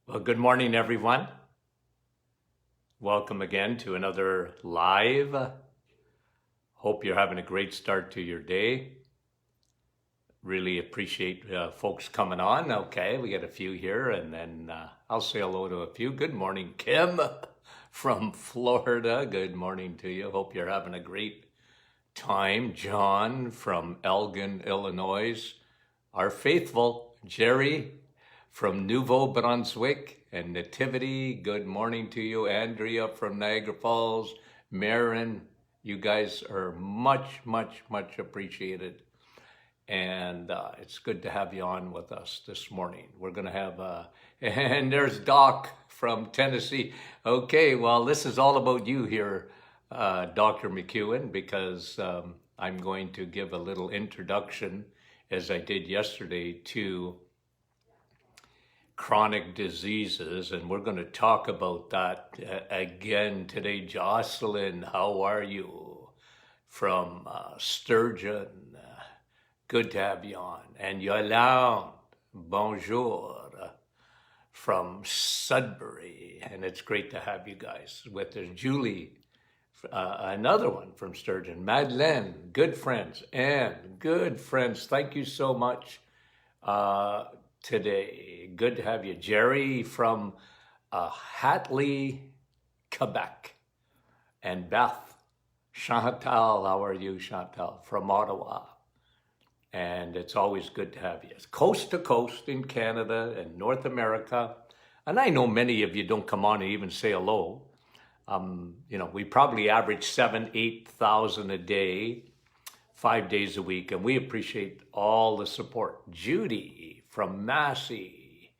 Well, good morning, everyone. Welcome again to another live. Hope you're having a great start to your day. Really appreciate folks coming on. Okay, we got a few here, and then I'll say hello to a few. Good morning, Kim from Florida. Good morning to you. Hope you're having a great time. John from Elgin, Illinois. Our faithful Jerry from Nouveau Brunswick, and Nativity, good morning to you. Andrea from Niagara Falls, Marin, you guys are much appreciated. And it's good to have you on with us this morning. We're going to have, and there's Doc from Tennessee. Okay, well, this is all about you here, Dr. McEwen, because I'm going to give a little introduction, as I did yesterday, to chronic diseases, and we're going to talk about that again today. Jocelyn, how are you? From Sturgeon, good to have you on. And Yolande, bonjour, from Sudbury, and it's great to have you guys with us. Julie, another one from Sturgeon. Madeleine, good friends, and good friends, thank you so much today. Good to have you. Jerry from Hatley, Quebec. And Beth, Chantal, how are you, Chantal, from Ottawa? And it's always good to have you. Coast to coast in Canada and North America. And I know many of you don't come on and even say hello. We probably average 7,000, 8,000 a day, 5 days a week, and we appreciate all the support. Judy from Massey,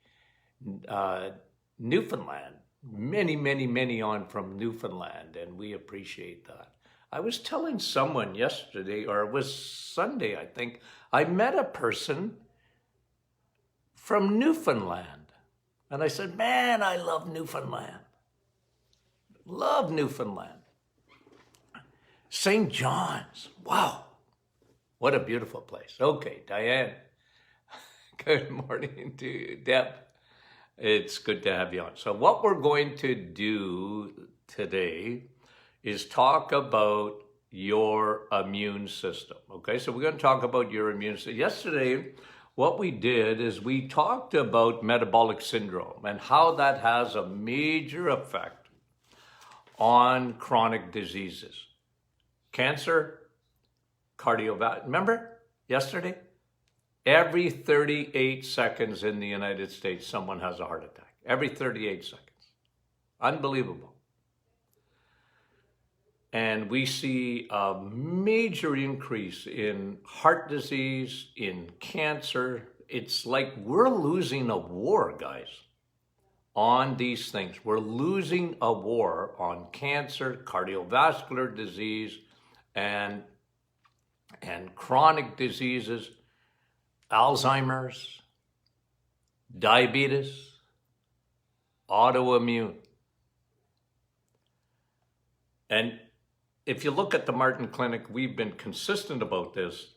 Newfoundland, many on from Newfoundland, and we appreciate that. I was telling someone yesterday, or it was Sunday, I think, I met a person from Newfoundland, and I said, man, I love Newfoundland. Love Newfoundland. St. John's, wow, what a beautiful place. Okay, Diane. Good morning to you, Deb. It's good to have you on. So what we're going to do today is talk about your immune system. Okay, so we're going to talk about your immune system. Yesterday, what we did is we talked about metabolic syndrome and how that has a major effect on chronic diseases. Cancer, cardiovascular. Remember yesterday? Every 38 seconds in the United States, someone has a heart attack. Every 38 seconds. Unbelievable. And we see a major increase in heart disease, in cancer. It's like we're losing a war, guys, on these things. We're losing a war on cancer, cardiovascular disease, and chronic diseases. Alzheimer's, diabetes, autoimmune. And if you look at the Martin Clinic, we've been consistent about this.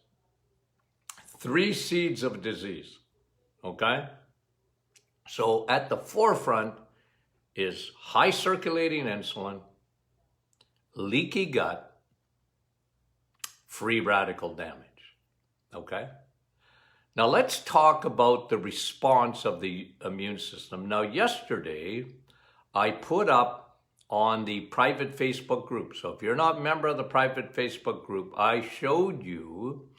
3 seeds of disease, okay? So at the forefront is high circulating insulin, leaky gut, free radical damage, okay? Now let's talk about the response of the immune system. Now yesterday, I put up on the private Facebook group. So if you're not a member of the private Facebook group, I showed you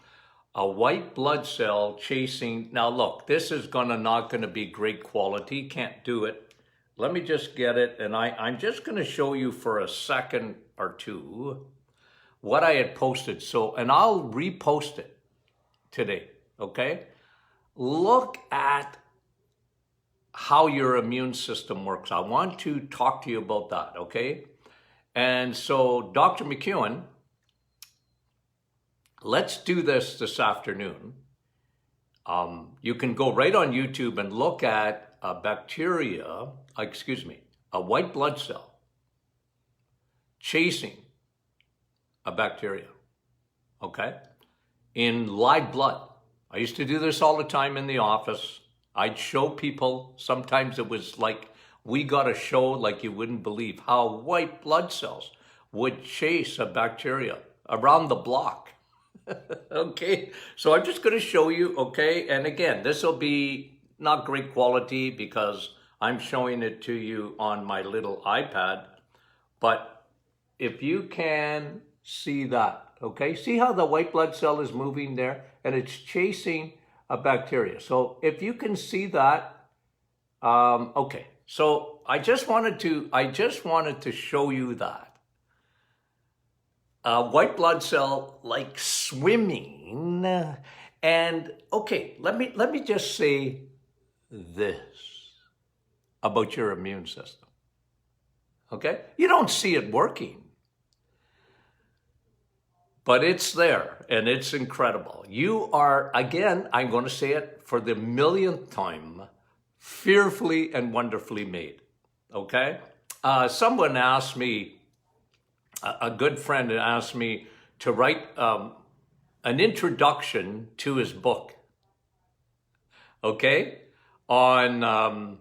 a white blood cell chasing. Now look, this is not gonna be great quality, can't do it. Let me just get it, and I'm just gonna show you for a second or two what I had posted. So, and I'll repost it today. Okay, look at how your immune system works. I want to talk to you about that, okay? And so, Dr. McEwen, let's do this afternoon. You can go right on YouTube and look at a white blood cell chasing a bacteria, okay, in live blood. I used to do this all the time in the office. I'd show people, sometimes it was like, we got a show like you wouldn't believe how white blood cells would chase a bacteria around the block. Okay, so I'm just going to show you, okay? And again, this will be not great quality because I'm showing it to you on my little iPad, but if you can see that, okay? See how the white blood cell is moving there and it's chasing a bacteria. So if you can see that, okay. So I just wanted to show you that. White blood cell like swimming. And okay, let me just say this about your immune system. Okay? You don't see it working, but it's there and it's incredible. You are, again, I'm going to say it for the millionth time, fearfully and wonderfully made. Okay? Someone asked me, a good friend asked me to write an introduction to his book, okay, on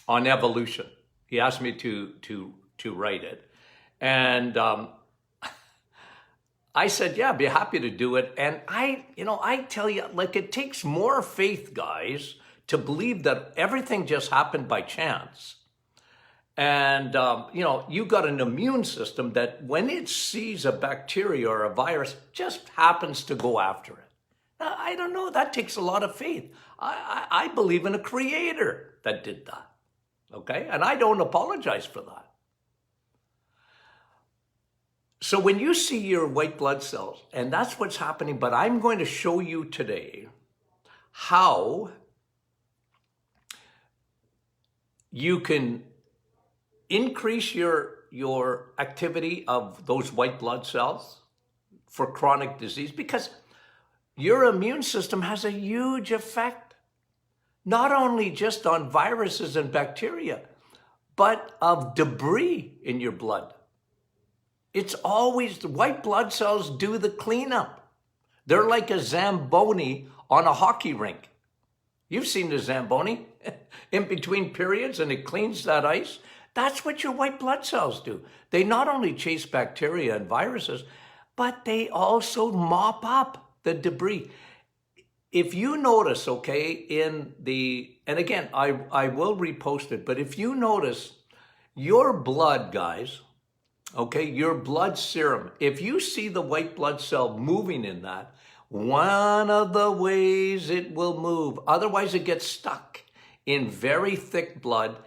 evolution. He asked me to write it, and I said, yeah, I'd be happy to do it. And I tell you, like, it takes more faith, guys, to believe that everything just happened by chance. And, you got an immune system that when it sees a bacteria or a virus, just happens to go after it. Now, I don't know. That takes a lot of faith. I believe in a creator that did that. Okay? And I don't apologize for that. So when you see your white blood cells, and that's what's happening, but I'm going to show you today how you can increase your activity of those white blood cells for chronic disease, because your immune system has a huge effect, not only just on viruses and bacteria, but of debris in your blood. It's always the white blood cells do the cleanup. They're like a Zamboni on a hockey rink. You've seen the Zamboni in between periods, and it cleans that ice. That's what your white blood cells do. They not only chase bacteria and viruses, but they also mop up the debris. If you notice, okay, and again, I will repost it, but if you notice your blood, guys, okay, your blood serum, if you see the white blood cell moving in that, one of the ways it will move, otherwise it gets stuck in very thick blood,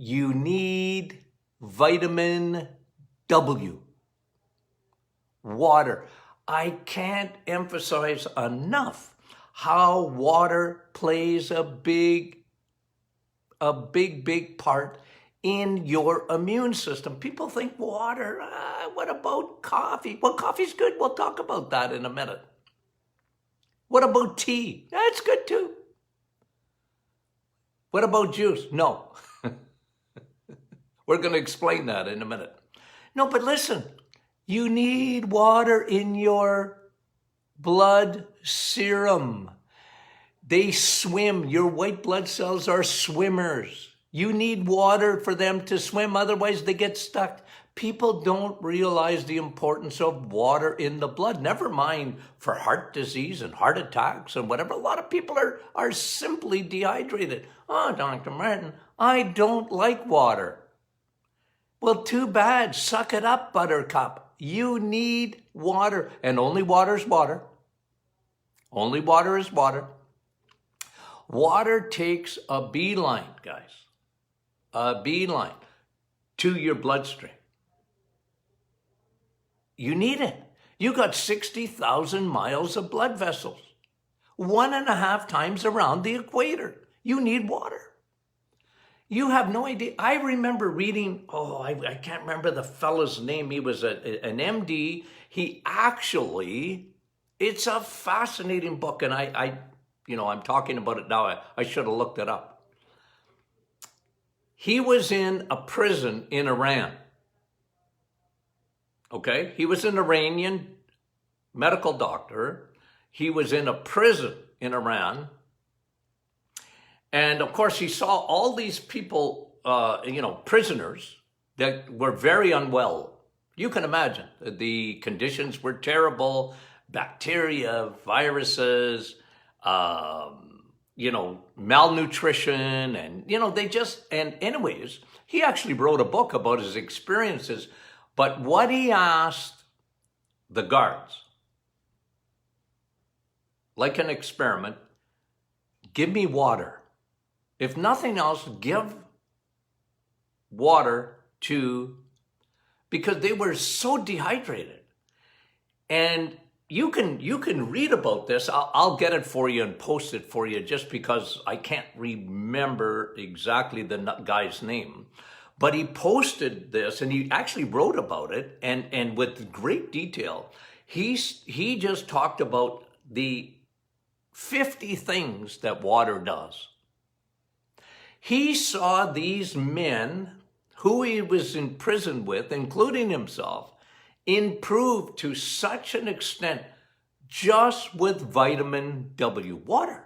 you need vitamin W, water. I can't emphasize enough how water plays a big part in your immune system. People think water, what about coffee? Well, coffee's good. We'll talk about that in a minute. What about tea? That's good too. What about juice? No. We're going to explain that in a minute. No, but listen, you need water in your blood serum. They swim. Your white blood cells are swimmers. You need water for them to swim, otherwise they get stuck. People don't realize the importance of water in the blood. Never mind for heart disease and heart attacks and whatever. A lot of people are simply dehydrated. Oh, Dr. Martin, I don't like water. Well, too bad. Suck it up, buttercup. You need water, and only water is water. Only water is water. Water takes a beeline, guys. A beeline to your bloodstream. You need it. You got 60,000 miles of blood vessels, 1.5 times around the equator. You need water. You have no idea. I remember reading, I can't remember the fellow's name. He was an MD. He actually, it's a fascinating book, and I'm talking about it now. I should have looked it up. He was in a prison in Iran. Okay? He was an Iranian medical doctor. He was in a prison in Iran. And of course, he saw all these people, prisoners that were very unwell. You can imagine the conditions were terrible, bacteria, viruses, malnutrition, and, and anyways, he actually wrote a book about his experiences. But what he asked the guards, like an experiment, give me water. If nothing else, give water because they were so dehydrated. And you can read about this. I'll get it for you and post it for you just because I can't remember exactly the guy's name. But he posted this and he actually wrote about it and with great detail. He just talked about the 50 things that water does. He saw these men who he was in prison with, including himself, improve to such an extent just with vitamin W, water.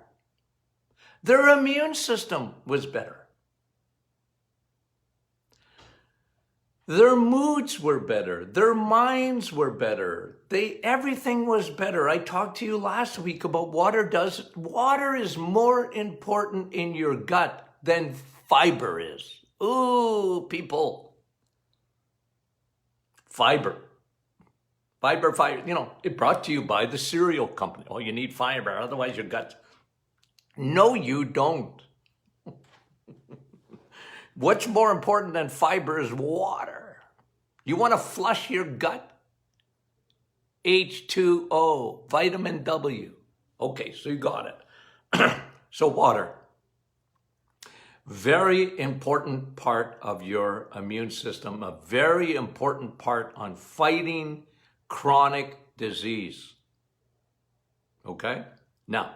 Their immune system was better. Their moods were better. Their minds were better. Everything was better. I talked to you last week about water. Water is more important in your gut than fiber is. Ooh, people. Fiber. It brought to you by the cereal company. Oh, you need fiber, otherwise your gut. No, you don't. What's more important than fiber is water. You want to flush your gut? H2O, vitamin W. Okay, so you got it. So water. Very important part of your immune system, a very important part on fighting chronic disease. Okay? Now,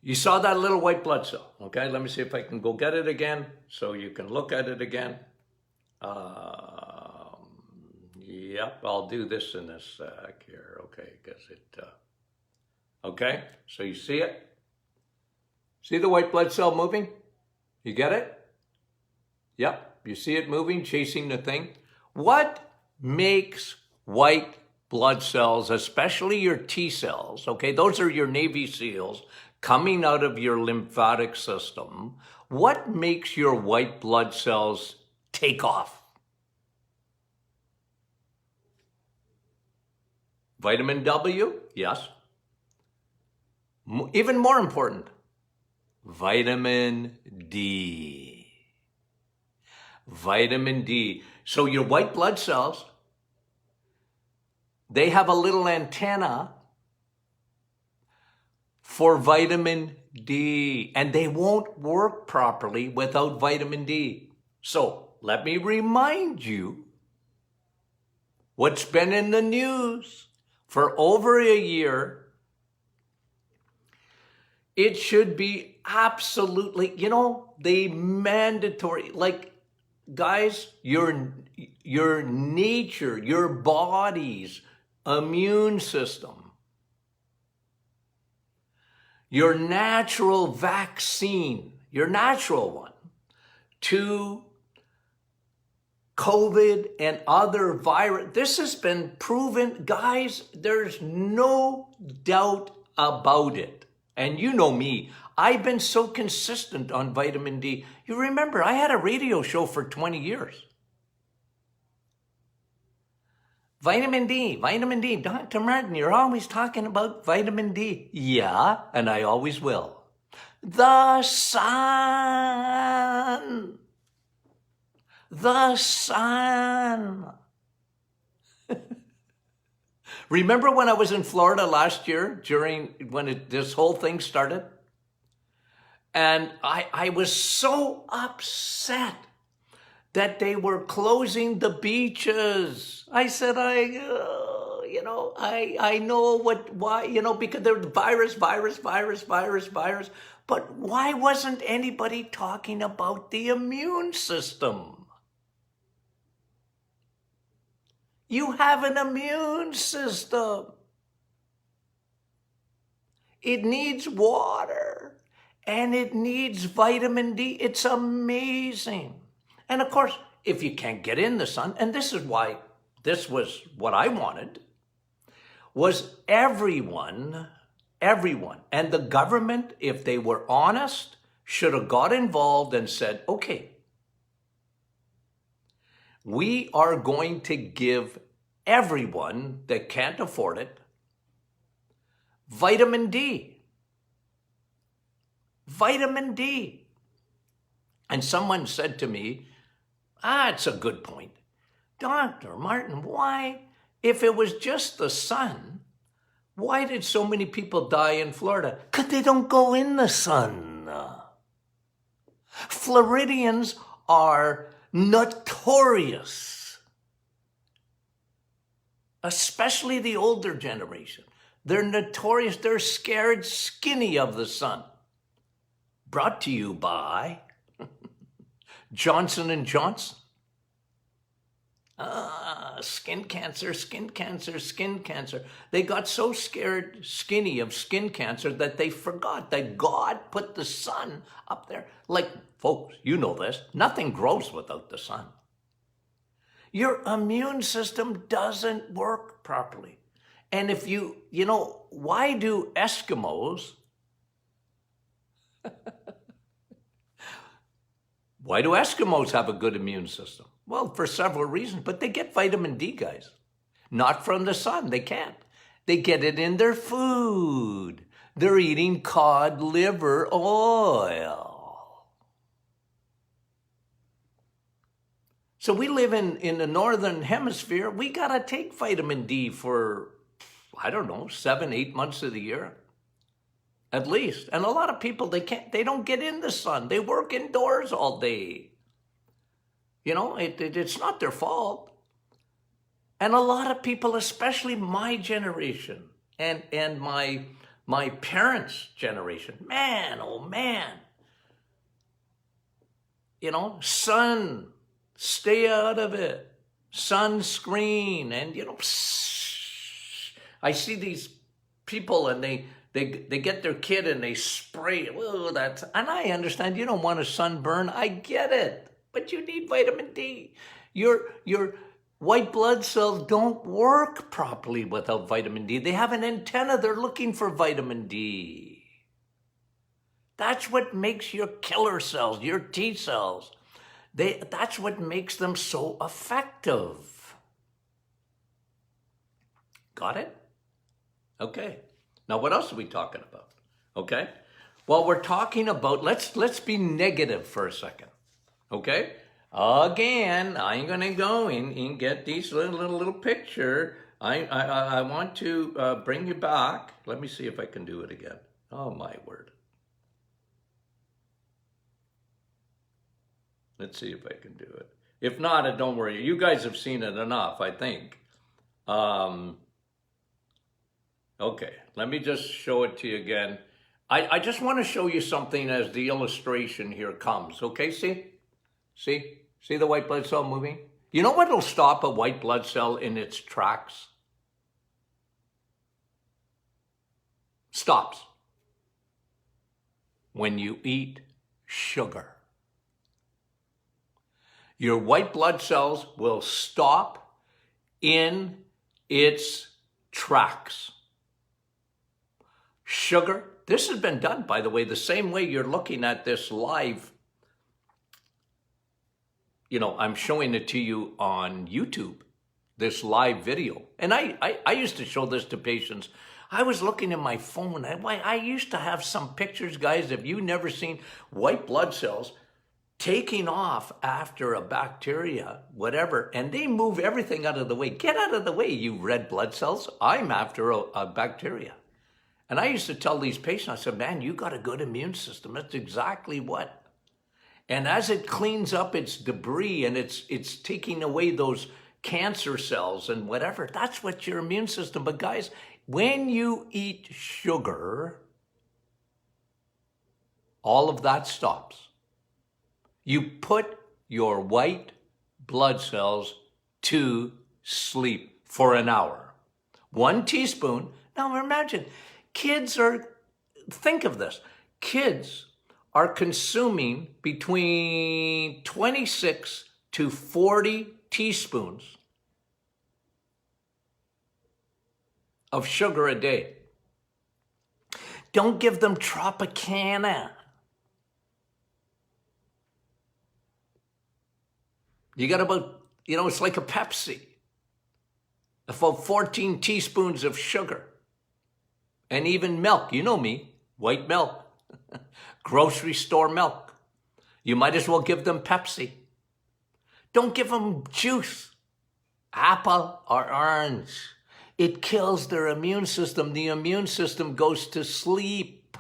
you saw that little white blood cell, okay? Let me see if I can go get it again so you can look at it again. Yep, I'll do this in a sec here, okay? Okay, so you see it? See the white blood cell moving? You get it? Yep, you see it moving, chasing the thing. What makes white blood cells, especially your T cells, okay? Those are your Navy SEALs coming out of your lymphatic system. What makes your white blood cells take off? Vitamin W? Yes. Even more important, vitamin D. Vitamin D. So your white blood cells, they have a little antenna for vitamin D, and they won't work properly without vitamin D. So let me remind you what's been in the news for over a year. It should be absolutely, the mandatory, guys, your nature, your body's immune system, your natural vaccine, your natural one, to COVID and other virus. This has been proven, guys, there's no doubt about it. And you know me, I've been so consistent on vitamin D. You remember, I had a radio show for 20 years. Vitamin D. Dr. Martin, you're always talking about vitamin D. Yeah, and I always will. The sun. The sun. Remember when I was in Florida last year when this whole thing started? And I was so upset that they were closing the beaches. I said, I know why, because there's virus. But why wasn't anybody talking about the immune system? You have an immune system. It needs water. and it needs vitamin D. It's amazing. And of course, if you can't get in the sun, and this is why this was what I wanted, was everyone, and the government, if they were honest, should have got involved and said, okay, we are going to give everyone that can't afford it vitamin D. Vitamin D. And someone said to me, it's a good point. Dr. Martin, why, if it was just the sun, why did so many people die in Florida? Because they don't go in the sun. Floridians are notorious, especially the older generation. They're notorious. They're scared skinny of the sun. Brought to you by Johnson & Johnson. Skin cancer, skin cancer, skin cancer. They got so scared skinny of skin cancer that they forgot that God put the sun up there. Like, folks, you know this, nothing grows without the sun. Your immune system doesn't work properly. And if why do Eskimos, why do Eskimos have a good immune system? Well, for several reasons, but they get vitamin D, guys. Not from the sun, they can't. They get it in their food. They're eating cod liver oil. So we live in the northern hemisphere. We gotta take vitamin D for, 7, 8 months of the year. At least. And a lot of people, they don't get in the sun. They work indoors all day. It's not their fault. And a lot of people, especially my generation and my parents' generation, man, oh man, sun, stay out of it, sunscreen, and I see these people and they get their kid and they spray it. Oh, and I understand you don't want a sunburn. I get it. But you need vitamin D. Your white blood cells don't work properly without vitamin D. They have an antenna. They're looking for vitamin D. That's what makes your killer cells, your T cells, that's what makes them so effective. Got it? Okay. Now, what else are we talking about? Okay. Well, we're talking about, let's be negative for a second. Okay? Again, I'm going to go and get these little picture. I want to bring you back. Let me see if I can do it again. Oh, my word. Let's see if I can do it. If not, don't worry. You guys have seen it enough, I think. Okay, let me just show it to you again. I just want to show you something as the illustration here comes. Okay, see? See the white blood cell moving? You know what will stop a white blood cell in its tracks? Stops. When you eat sugar. Your white blood cells will stop in its tracks. Sugar. This has been done, by the way, the same way you're looking at this live. I'm showing it to you on YouTube, this live video. And I used to show this to patients. I was looking at my phone. I used to have some pictures, guys, if you've never seen white blood cells taking off after a bacteria, whatever, and they move everything out of the way. Get out of the way, you red blood cells. I'm after a bacteria. And I used to tell these patients, I said, man, you got a good immune system. That's exactly what. And as it cleans up its debris and it's taking away those cancer cells and whatever, that's what your immune system. But guys, when you eat sugar, all of that stops. You put your white blood cells to sleep for an hour. 1 teaspoon. Now imagine, think of this. Kids are consuming between 26 to 40 teaspoons of sugar a day. Don't give them Tropicana. You got about, it's like a Pepsi. About 14 teaspoons of sugar. And even milk. You know me, white milk. Grocery store milk. You might as well give them Pepsi. Don't give them juice. Apple or orange. It kills their immune system. The immune system goes to sleep.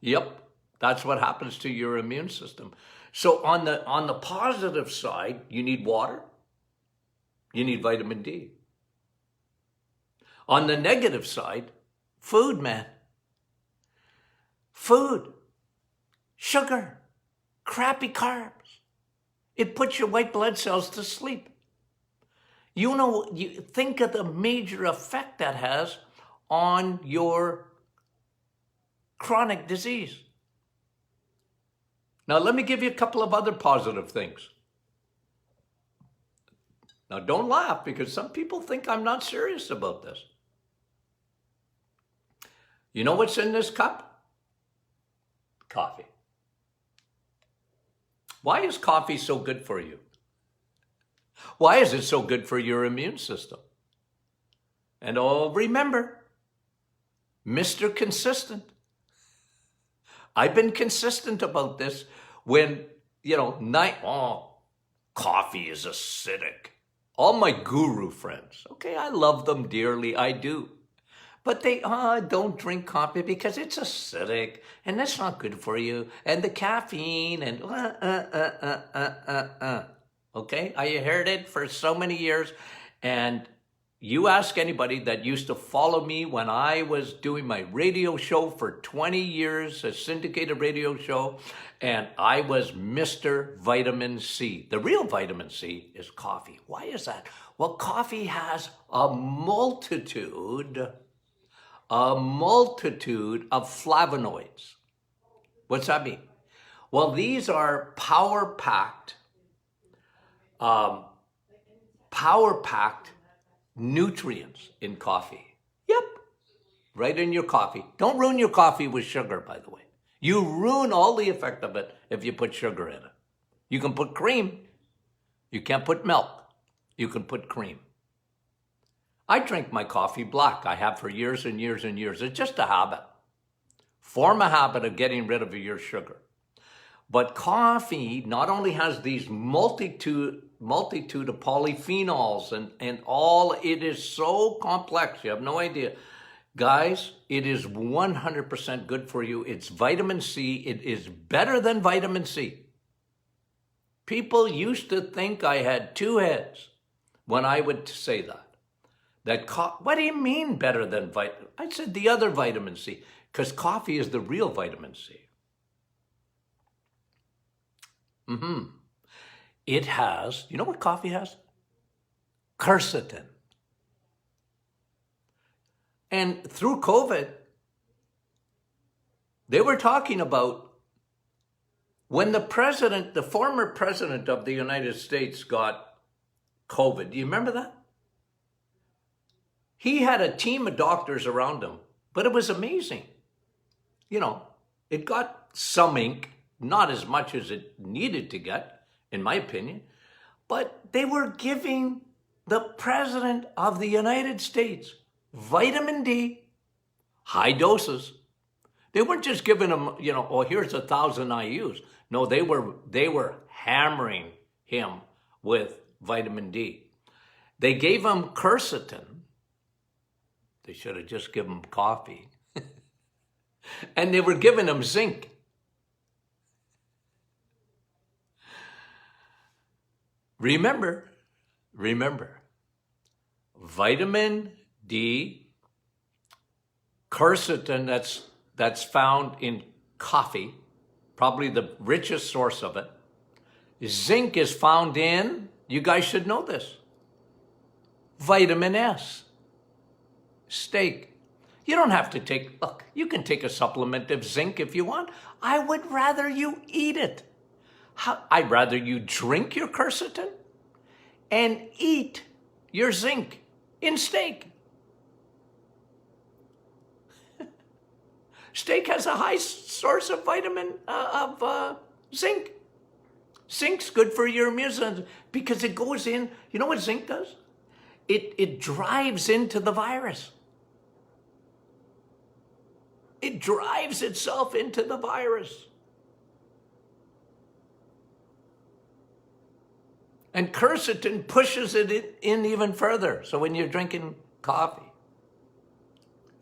Yep, that's what happens to your immune system. So on the positive side, you need water. You need vitamin D. On the negative side, food, man. Food, sugar, crappy carbs. It puts your white blood cells to sleep. You think of the major effect that has on your chronic disease. Now, let me give you a couple of other positive things. Now, don't laugh, because some people think I'm not serious about this. You know what's in this cup? Coffee. Why is coffee so good for you? Why is it so good for your immune system? And remember, Mr. Consistent. I've been consistent about this when, coffee is acidic. All my guru friends, okay, I love them dearly, I do. But they don't drink coffee because it's acidic and that's not good for you. And the caffeine and Okay, I heard it for so many years. And you ask anybody that used to follow me when I was doing my radio show for 20 years, a syndicated radio show, and I was Mr. Vitamin C. The real vitamin C is coffee. Why is that? Well, coffee has a multitude of flavonoids. What's that mean? Well, these are power-packed nutrients in coffee. Yep, right in your coffee. Don't ruin your coffee with sugar, by the way. You ruin all the effect of it if you put sugar in it. You can put cream. You can't put milk. You can put cream. I drink my coffee black. I have for years and years and years. It's just a habit. Form a habit of getting rid of your sugar. But coffee not only has these multitude of polyphenols and all, it is so complex, you have no idea. Guys, it is 100% good for you. It's vitamin C. It is better than vitamin C. People used to think I had two heads when I would say that. What do you mean better than vitamin? I said the other vitamin C, because coffee is the real vitamin C. It has, you know what coffee has? Quercetin. And through COVID, they were talking about when the former president of the United States got COVID. Do you remember that? He had a team of doctors around him, but it was amazing. It got some ink, not as much as it needed to get, in my opinion, but they were giving the president of the United States vitamin D, high doses. They weren't just giving him, here's 1,000 IUs. No, they were hammering him with vitamin D. They gave him quercetin. They should have just given him coffee. And they were giving him zinc. Remember, vitamin D, quercetin that's found in coffee, probably the richest source of it. Zinc is found in, you guys should know this, vitamin S. steak. You don't have to take, look, you can take a supplement of zinc if you want. I would rather you eat it. I'd rather you drink your quercetin and eat your zinc in steak. Steak has a high source of zinc. Zinc's good for your immune system because it goes in. You know what zinc does? It drives into the virus. It drives itself into the virus. And quercetin pushes it in even further. So when you're drinking coffee,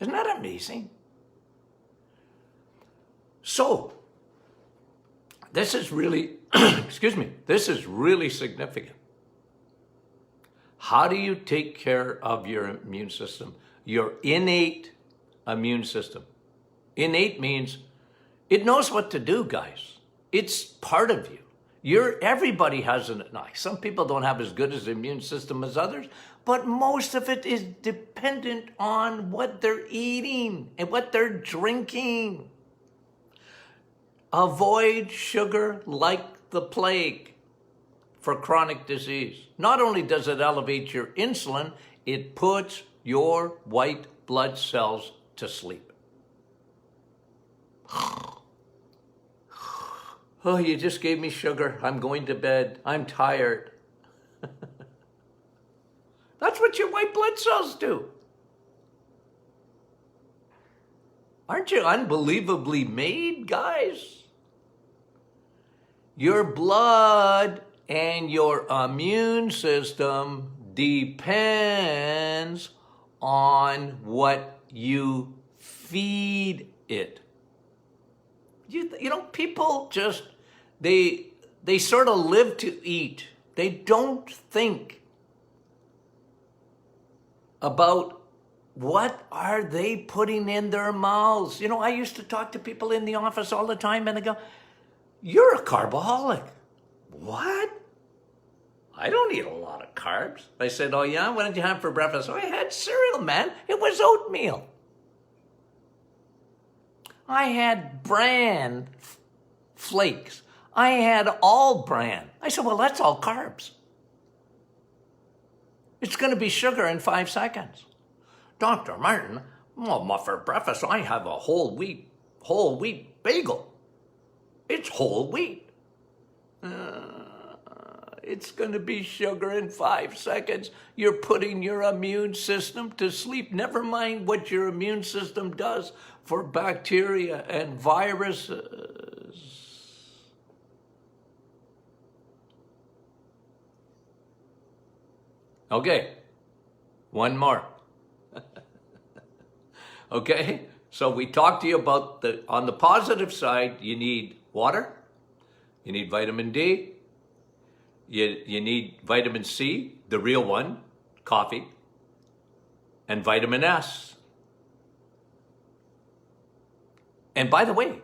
isn't that amazing? So this is really, excuse me, this is really significant. How do you take care of your immune system? Your innate immune system. Innate means it knows what to do, guys. It's part of you. Everybody has some people don't have as good as immune system as others, but most of it is dependent on what they're eating and what they're drinking. Avoid sugar like the plague for chronic disease. Not only does it elevate your insulin, it puts your white blood cells to sleep. Oh, you just gave me sugar. I'm going to bed. I'm tired. That's what your white blood cells do. Aren't you unbelievably made, guys? Your blood and your immune system depends on what you feed it. You know, people just, they sort of live to eat. They don't think about what are they putting in their mouths. You know, I used to talk to people in the office all the time and they go, "You're a carbaholic." What? I don't eat a lot of carbs. I said, "Oh yeah, what did you have for breakfast?" "Oh, I had cereal, man. It was oatmeal." I had bran flakes. I had all bran. I said, "Well, that's all carbs. It's going to be sugar in 5 seconds." "Dr. Martin, well, for breakfast, I have a whole wheat bagel. It's whole wheat." It's going to be sugar in 5 seconds. You're putting your immune system to sleep. Never mind what your immune system does for bacteria and viruses. Okay, one more. Okay, so we talked to you about on the positive side, you need water, you need vitamin D, you need vitamin C, the real one, coffee, and vitamin S. And by the way,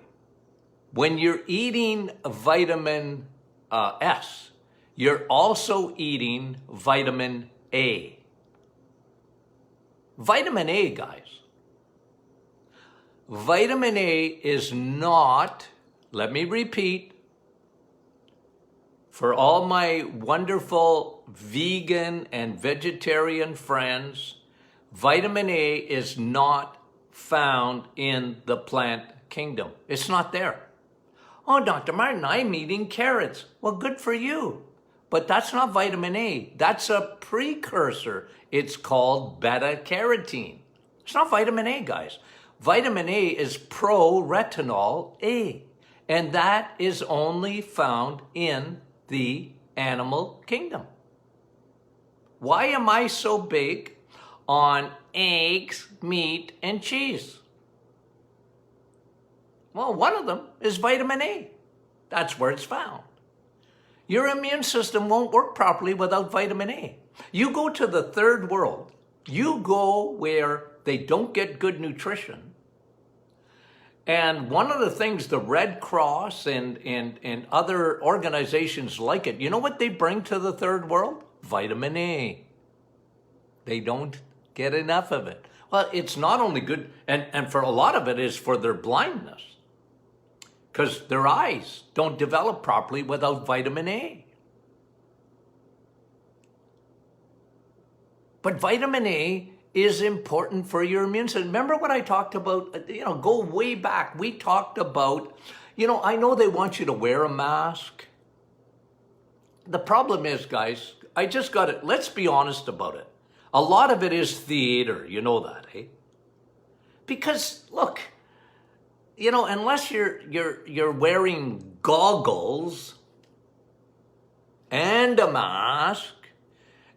when you're eating vitamin S, you're also eating vitamin A. Vitamin A, guys. Vitamin A is not, let me repeat, for all my wonderful vegan and vegetarian friends, vitamin A is not found in the plant kingdom. It's not there. "Oh, Dr. Martin, I'm eating carrots." Well, good for you. But that's not vitamin A. That's a precursor. It's called beta-carotene. It's not vitamin A, guys. Vitamin A is pro-retinol A. And that is only found in the animal kingdom. Why am I so big on eggs, meat, and cheese? Well, one of them is vitamin A. That's where it's found. Your immune system won't work properly without vitamin A. You go to the third world, you go where they don't get good nutrition. And one of the things the Red Cross and other organizations like it, you know what they bring to the third world? Vitamin A. They don't get enough of it. Well, it's not only good, and for a lot of it is for their blindness, because their eyes don't develop properly without vitamin A. But vitamin A is important for your immune system. Remember what I talked about? Go way back. We talked about, I know they want you to wear a mask. The problem is, guys, I just got it. Let's be honest about it. A lot of it is theater. You know that, eh? Because look, unless you're wearing goggles and a mask,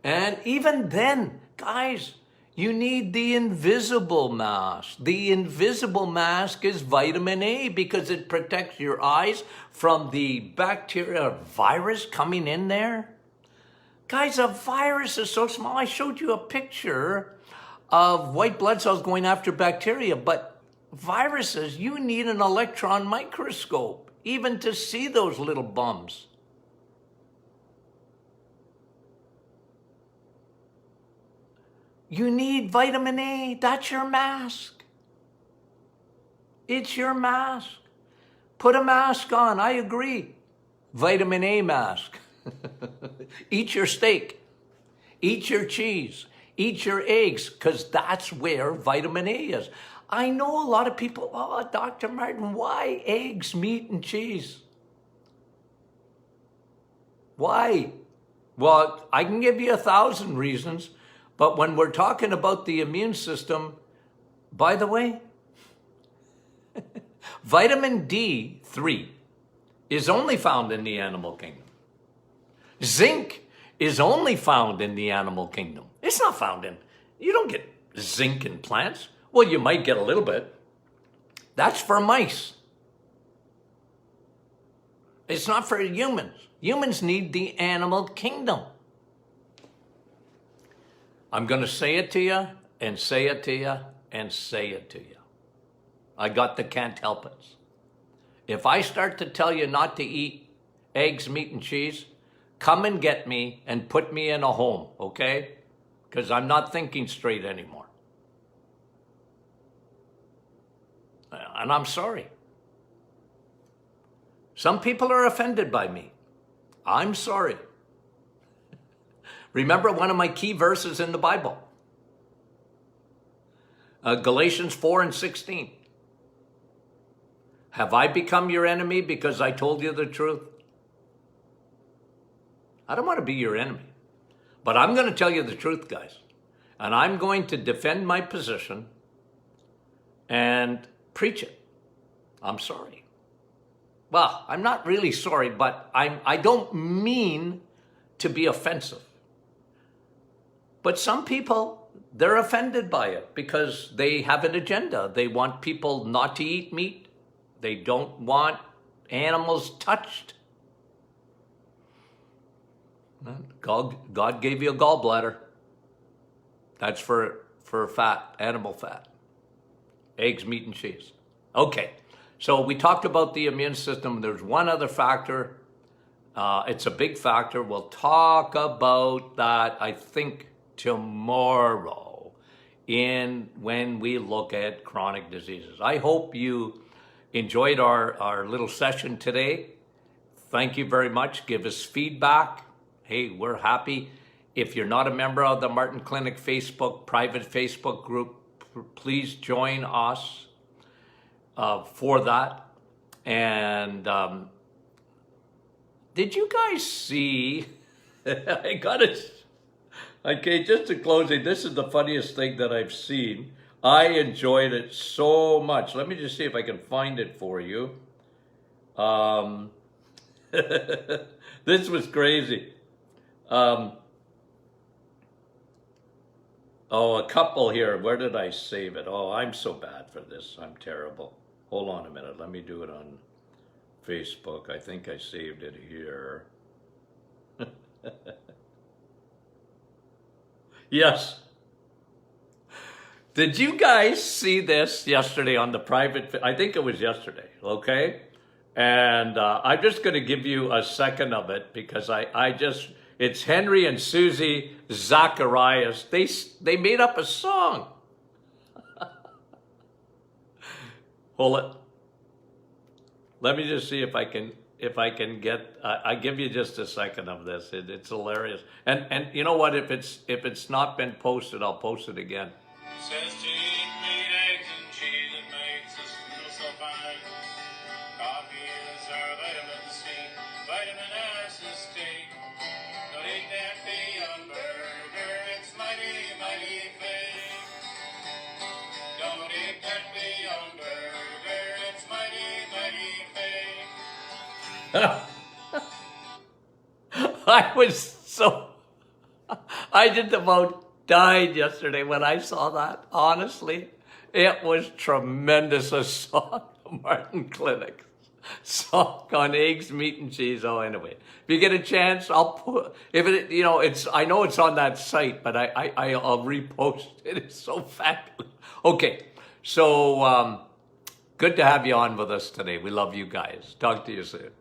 and even then, guys, you need the invisible mask. The invisible mask is vitamin A because it protects your eyes from the bacteria virus coming in there. Guys, a virus is so small. I showed you a picture of white blood cells going after bacteria, but viruses, you need an electron microscope even to see those little bums. You need vitamin A. That's your mask. It's your mask. Put a mask on. I agree. Vitamin A mask. Eat your steak. Eat your cheese. Eat your eggs, because that's where vitamin A is. I know a lot of people, Dr. Martin, why eggs, meat, and cheese? Why? Well, I can give you 1,000 reasons. But when we're talking about the immune system, by the way, vitamin D3 is only found in the animal kingdom. Zinc is only found in the animal kingdom. It's not found you don't get zinc in plants. Well, you might get a little bit. That's for mice. It's not for humans. Humans need the animal kingdom. I'm going to say it to you, and say it to you, and say it to you. I got the can't help it. If I start to tell you not to eat eggs, meat, and cheese, come and get me and put me in a home, okay? Because I'm not thinking straight anymore. And I'm sorry. Some people are offended by me. I'm sorry. Remember one of my key verses in the Bible, Galatians 4:16. Have I become your enemy because I told you the truth? I don't want to be your enemy, but I'm going to tell you the truth, guys. And I'm going to defend my position and preach it. I'm sorry. Well, I'm not really sorry, but I don't mean to be offensive. But some people, they're offended by it because they have an agenda. They want people not to eat meat. They don't want animals touched. God gave you a gallbladder. That's for fat, animal fat. Eggs, meat, and cheese. Okay, so we talked about the immune system. There's one other factor. It's a big factor. We'll talk about that, I think, tomorrow when we look at chronic diseases. I hope you enjoyed our little session today. Thank you very much. Give us feedback. Hey, we're happy. If you're not a member of the Martin Clinic private Facebook group, please join us for that. And did you guys see, okay, just to close it, this is the funniest thing that I've seen. I enjoyed it so much. Let me just see if I can find it for you. This was crazy. A couple here. Where did I save it? Oh, I'm so bad for this. I'm terrible. Hold on a minute. Let me do it on Facebook. I think I saved it here. Yes. Did you guys see this yesterday on the private? I think it was yesterday, okay? And I'm just going to give you a second of it because it's Henry and Susie Zacharias. They made up a song. Hold it. Let me just see if I can get. I give you just a second of this. It's hilarious. And you know what? If it's not been posted, I'll post it again. Says to eat meat, eggs, and cheese, it makes us feel so fine. Coffee is our vitamin C, vitamin S is steak. Don't eat that beyond burger, it's mighty, mighty fake. Don't eat that beyond burger, it's mighty, mighty fake. I was so. I just about died yesterday when I saw that. Honestly, it was tremendous. A song, Martin Clinic song on eggs, meat, and cheese. Oh, anyway, if you get a chance, I'll put. If it, it's. I know it's on that site, but I'll repost it. It's so fabulous. Okay, so good to have you on with us today. We love you guys. Talk to you soon.